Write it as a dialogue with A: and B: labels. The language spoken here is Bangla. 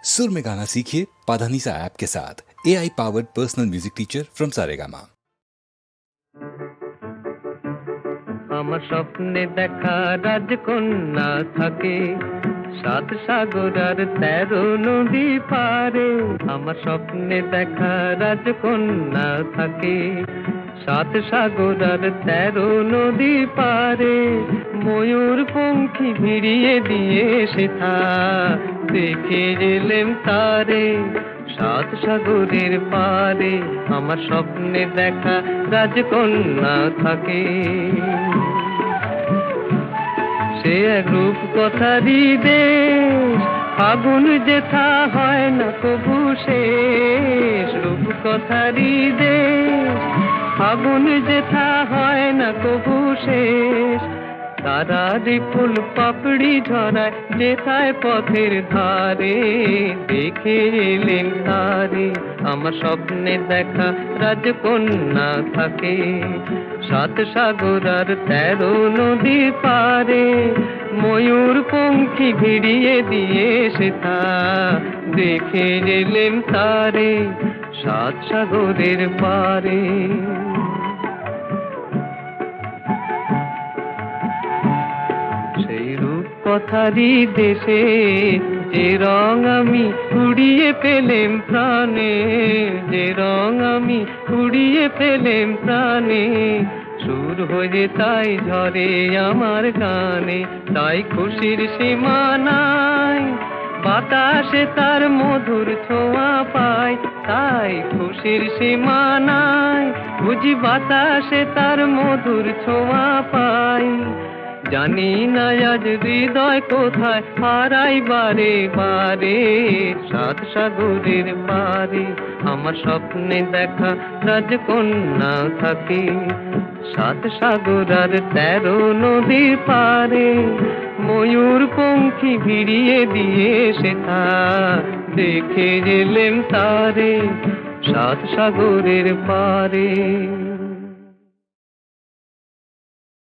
A: सुर में गाना सीखिए पाधानीसा ऐप के साथ। AI powered personal music teacher from Saregama.
B: আমার স্বপ্নে দেখা রাজকন্যা থাকে সাত সাগর আর 13 নদী পারে। আমার স্বপ্নে দেখা রাজকন্যা থাকে সাত সাগর আর 13 নদী পারে। ময়ূর পঙ্খী ভিড়িয়ে দিয়ে সেথা দেখে এলেম তারে সাত সাগরের পারে। আমার স্বপ্নে দেখা রাজকন্যা থাকে। সে এক রূপ কথারই দেশ, ফাগুন যেথা হয় না কবু শেষ। রূপ কথারই দেশ, ফাগুন যেথা হয় না কবু শেষ। তারারি ফুল পাপড়ি ঝরায় যেথায় পথের ধারে দেখে এলেন তারে। আমার স্বপ্নে দেখা রাজকন্যা থাকে সাত সাগর আর 13 নদী পারে। ময়ূর পঙ্খী ভিড়িয়ে দিয়ে সেথা দেখে এলেন তারে সাত সাগরের পারে। সেই রূপ কথারই দেশে যে রং আমি কুড়িয়ে পেলেম প্রাণে, যে রং আমি কুড়িয়ে পেলেম প্রাণে। সুর হয়ে তাই ঝরে আমার গানে, তাই খুশির সীমা নাই। বাতাসে তার মধুর ছোঁয়া পাই, তাই খুশির সীমা নাই। বুঝি বাতাসে তার মধুর ছোঁয়া পাই। জানি না আজ হৃদয় কোথায় হারাই বারে বারে সাত সাগরের পারে। আমার স্বপ্নে দেখা রাজকন্যা থাকে সাত সাগর আর 13 নদীর পারে। ময়ূর পঙ্খী ভিড়িয়ে দিয়ে সেথা দেখে এলেম তারে সাত সাগরের পারে।